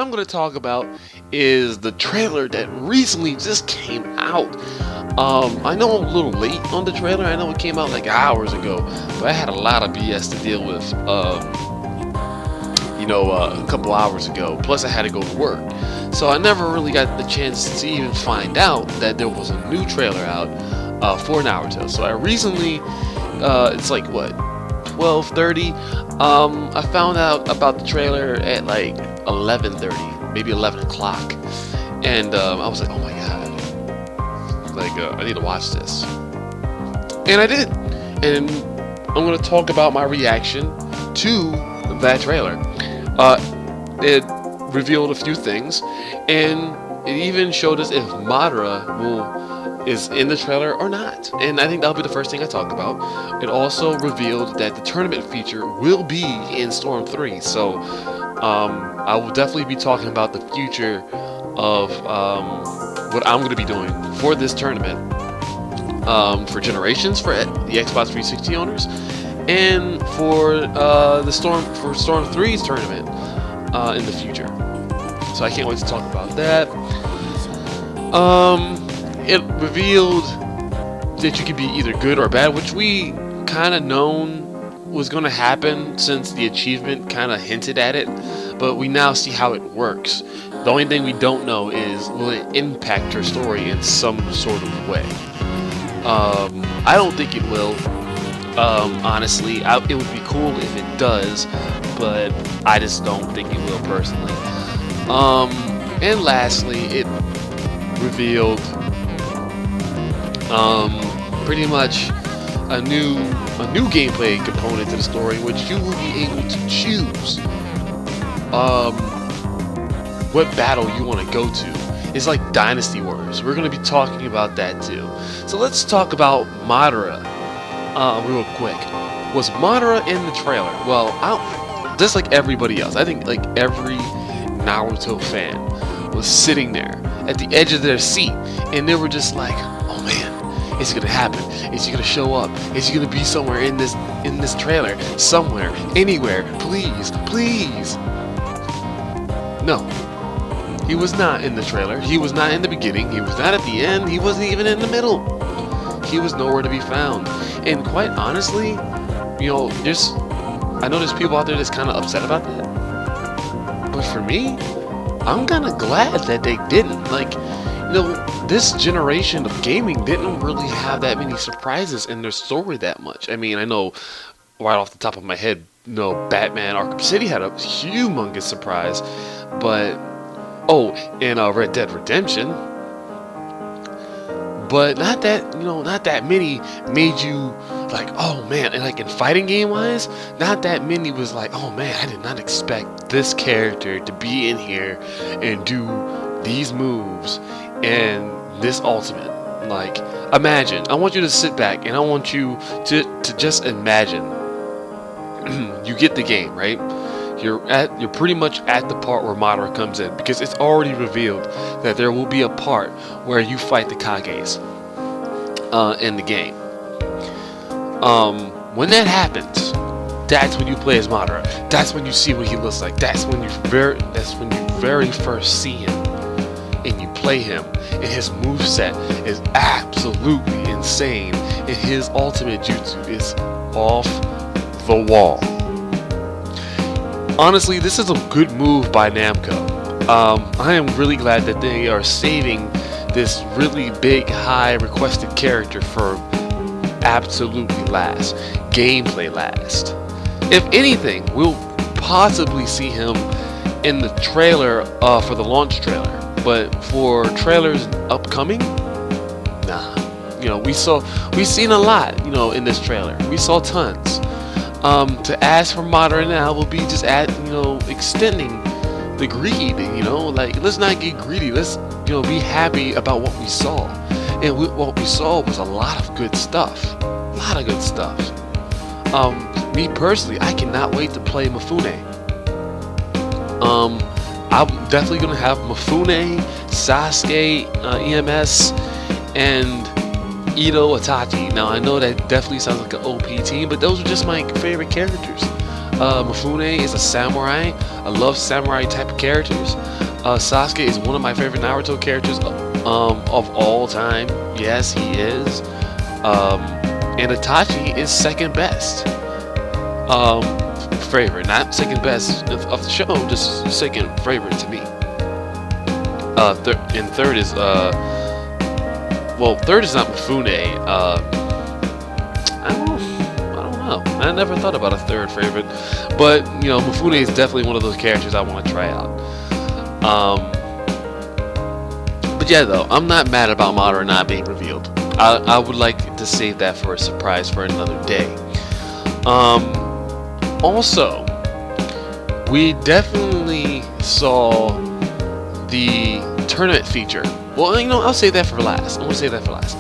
I'm going to talk about is the trailer that recently just came out. I know I'm a little late on the trailer. I know it came out like hours ago, but I had a lot of BS to deal with. A couple hours ago. Plus, I had to go to work, so I never really got the chance to even find out that there was a new trailer out for Naruto. So I recently, it's like what, 12:30. I found out about the trailer at like 11:30, maybe 11 o'clock, and I was like, oh my god, like I need to watch this, and I did, and I'm gonna talk about my reaction to that trailer. It revealed a few things, and it even showed us if Madara is in the trailer or not. And I think that'll be the first thing I talk about. It also revealed that the tournament feature will be in Storm 3. So I will definitely be talking about the future of what I'm going to be doing for this tournament, for Generations, for the Xbox 360 owners, and for Storm 3's tournament in the future. So I can't wait to talk about that. It revealed that you could be either good or bad, which we kind of known was going to happen since the achievement kind of hinted at it, but we now see how it works. The only thing we don't know is, will it impact your story in some sort of way? I don't think it will. Honestly, it would be cool if it does, but I just don't think it will personally. And lastly, it revealed pretty much a new gameplay component to the story, which you will be able to choose what battle you want to go to. It's like Dynasty Wars. We're going to be talking about that too. So let's talk about Madara real quick. Was Madara in the trailer? Well, just like everybody else, I think like every Naruto fan was sitting there at the edge of their seat, and they were just like, oh man, is it gonna happen? Is he gonna show up? Is he gonna be somewhere in this trailer? Somewhere, anywhere, please. No, he was not in the trailer. He was not in the beginning. He was not at the end. He wasn't even in the middle. He was nowhere to be found. And quite honestly, I know there's people out there that's kind of upset about that. But for me, I'm kind of glad that they didn't. Like, this generation of gaming didn't really have that many surprises in their story that much. I mean, I know right off the top of my head, Batman Arkham City had a humongous surprise, but and Red Dead Redemption, but not that many made you like, oh man. And like in fighting game wise, not that many was like, oh man, I did not expect this character to be in here and do these moves and this ultimate. Like, imagine, I want you to sit back and I want you to just imagine. You get the game, right? You're pretty much at the part where Madara comes in, because it's already revealed that there will be a part where you fight the Kages in the game. When that happens, that's when you play as Madara. That's when you see what he looks like. That's when you very first see him, and you play him, and his moveset is absolutely insane, and his ultimate jutsu is off the wall. Honestly, this is a good move by Namco. I am really glad that they are saving this really big, high requested character for absolutely last, gameplay last. If anything, we'll possibly see him in the trailer for the launch trailer, but for trailers upcoming, nah. We've seen a lot, in this trailer. We saw tons. To ask for Madara now will be just extending the greed. Like, let's not get greedy. Let's be happy about what we saw. And what we saw was a lot of good stuff. Me personally, I cannot wait to play Mifune. I'm definitely gonna have Mifune, Sasuke, EMS, and Ito Itachi. Now I know that definitely sounds like an OP team, but those are just my favorite characters. Mifune is a samurai. I love samurai type of characters. Sasuke is one of my favorite Naruto characters of all time. Yes, he is. And Itachi is second best. Favorite, not second best of the show, just second favorite to me. And third is well, third is not Mifune. I don't know. I never thought about a third favorite, but you know, Mifune is definitely one of those characters I want to try out. But yeah, though, I'm not mad about Madara not being revealed. I would like to save that for a surprise for another day. Also, we definitely saw the tournament feature. Well, you know, I'll save that for last. I'm gonna save that for last.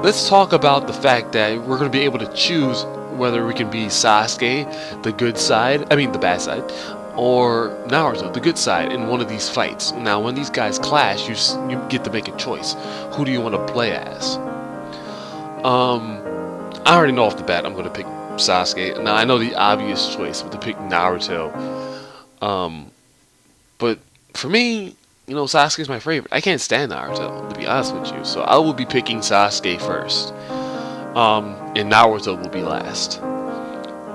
Let's talk about the fact that we're gonna be able to choose whether we can be Sasuke, the good side, I mean the bad side, or Naruto, the good side, in one of these fights. Now, when these guys clash, you get to make a choice. Who do you want to play as? I already know off the bat I'm going to pick Sasuke. Now, I know the obvious choice was to pick Naruto. But for me, you know, Sasuke is my favorite. I can't stand Naruto, to be honest with you. So I will be picking Sasuke first. And Naruto will be last.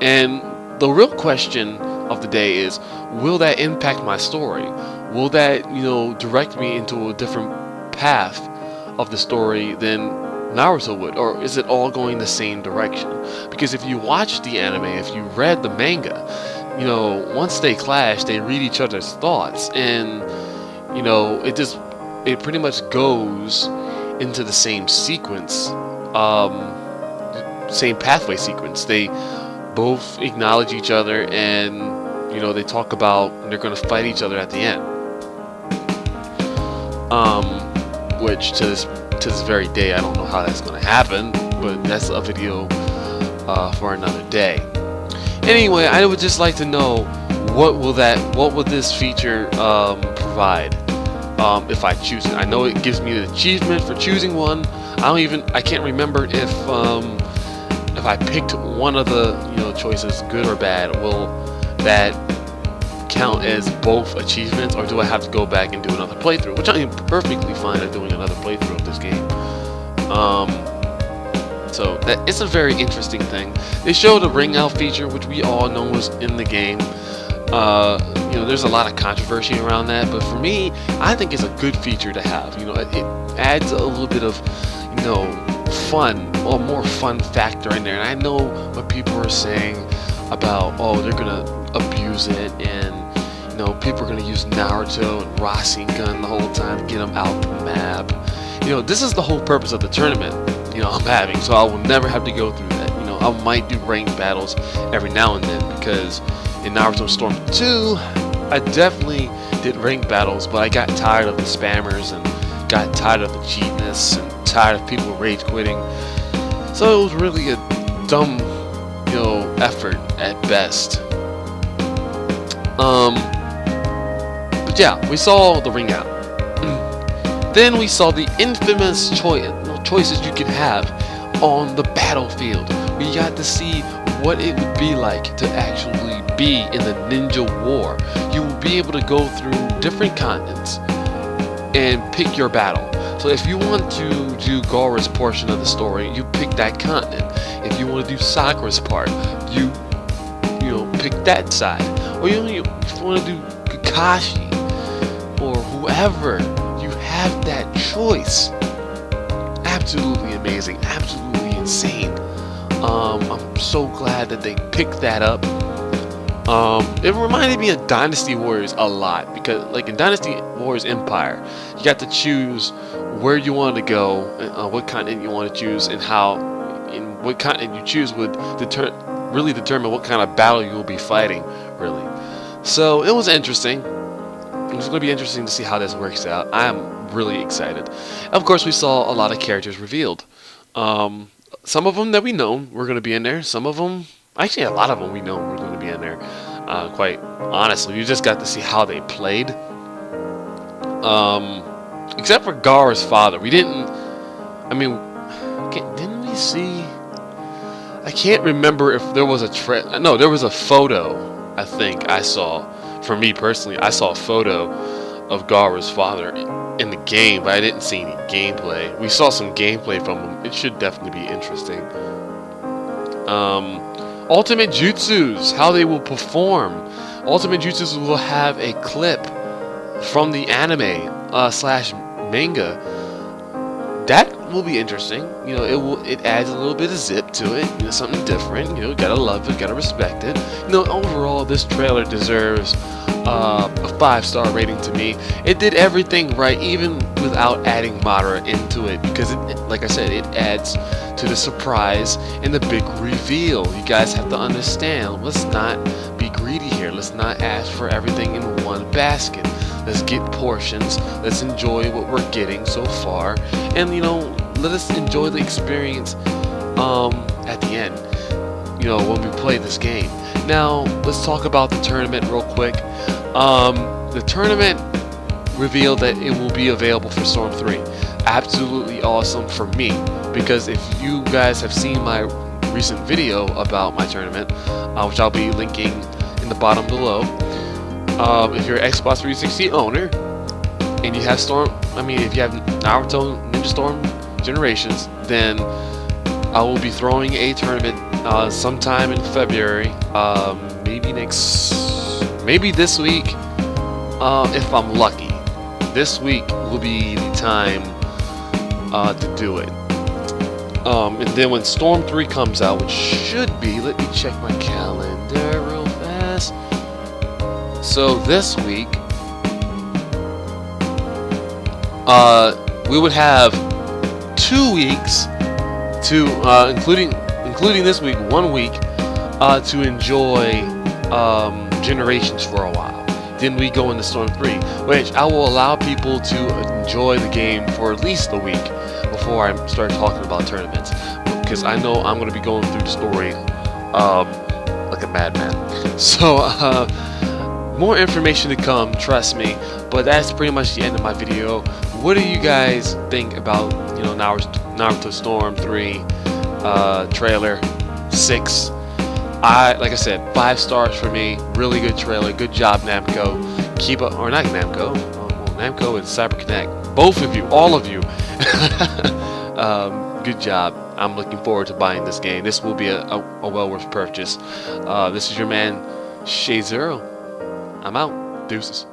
And the real question of the day is, will that impact my story? Will that, you know, direct me into a different path of the story than Naruto would? Or is it all going the same direction? Because if you watch the anime, if you read the manga, you know, once they clash, they read each other's thoughts. And, you know, it pretty much goes into the same sequence, same pathway sequence. They both acknowledge each other, and you know, they talk about they're going to fight each other at the end. Which to this very day, I don't know how that's going to happen, but that's a video for another day. Anyway, I would just like to know what will this feature provide if I choose it. I know it gives me the achievement for choosing one. I can't remember if I picked one of the, you know, choices, good or bad. Will that count as both achievements, or do I have to go back and do another playthrough? Which I am perfectly fine at doing another playthrough of this game. So that it's a very interesting thing. They showed a ring out feature, which we all know was in the game. You know, there's a lot of controversy around that, but for me, I think it's a good feature to have. You know, it adds a little bit of, you know, fun, or more fun factor in there. And I know what people are saying about, oh, they're gonna abuse it, and you know, people are gonna use Naruto and Rasengan the whole time to get them out the map. You know, this is the whole purpose of the tournament, you know, I'm having, so I will never have to go through that. You know, I might do ranked battles every now and then, because in Naruto Storm 2, I definitely did ranked battles, but I got tired of the spammers and got tired of the cheatness and tired of people rage quitting. So it was really a dumb, you know, effort at best. But yeah, we saw the ring out. Then we saw the infamous choices you could have on the battlefield. We got to see what it would be like to actually be in the ninja war. You will be able to go through different continents and pick your battle. So if you want to do Gaara's portion of the story, you pick that continent. If you want to do Sakura's part, you know, pick that side. Or if you want to do Kakashi or whoever, you have that choice. Absolutely amazing, absolutely insane. I'm so glad that they picked that up. It reminded me of Dynasty Warriors a lot, because like in Dynasty Warriors Empire, you got to choose where you want to go, what continent you want to choose, and what continent you choose would really determine what kind of battle you will be fighting, really. So it was interesting. It was going to be interesting to see how this works out. I am really excited. Of course, we saw a lot of characters revealed. Some of them that we know were going to be in there. Some of them, actually a lot of them we know were going to be in there. Quite honestly, you just got to see how they played. Except for Gaara's father, we didn't. I mean, didn't we see? I can't remember if there was no, there was a photo. I think I saw. For me personally, I saw a photo of Gaara's father in the game, but I didn't see any gameplay. We saw some gameplay from him. It should definitely be interesting. Ultimate Jutsus, how they will perform. Ultimate Jutsus will have a clip from the anime slash manga. That will be interesting. You know, it adds a little bit of zip to it. You know, something different. You know, gotta love it, gotta respect it. You know, overall, this trailer deserves a 5-star rating to me. It did everything right, even without adding Madara into it, because like I said, it adds to the surprise and the big reveal. You guys have to understand. Let's not be greedy here. Let's not ask for everything in one basket. Let's get portions. Let's enjoy what we're getting so far, and you know, let us enjoy the experience at the end. You know, when we play this game. Now, let's talk about the tournament real quick. The tournament revealed that it will be available for Storm 3. Absolutely awesome for me, because if you guys have seen my recent video about my tournament, which I'll be linking in the bottom below, if you're an Xbox 360 owner and you have if you have Naruto Ninja Storm Generations, then I will be throwing a tournament sometime in February, maybe this week, if I'm lucky. This week will be the time to do it. And then when Storm 3 comes out, which should be, let me check my calendar real fast. So this week, we would have 2 weeks to, including this week, 1 week to enjoy Generations for a while. Then we go into Storm 3, which I will allow people to enjoy the game for at least a week before I start talking about tournaments, because I know I'm going to be going through the story like a madman. So more information to come, trust me. But that's pretty much the end of my video. What do you guys think about, you know, Naruto Storm 3 trailer 6? Like I said, 5 stars for me. Really good trailer. Good job, Namco. Keep up, or not Namco. Namco and CyberConnect. Both of you, all of you. Good job. I'm looking forward to buying this game. This will be a well worth purchase. This is your man, Shade Zero. I'm out. Deuces.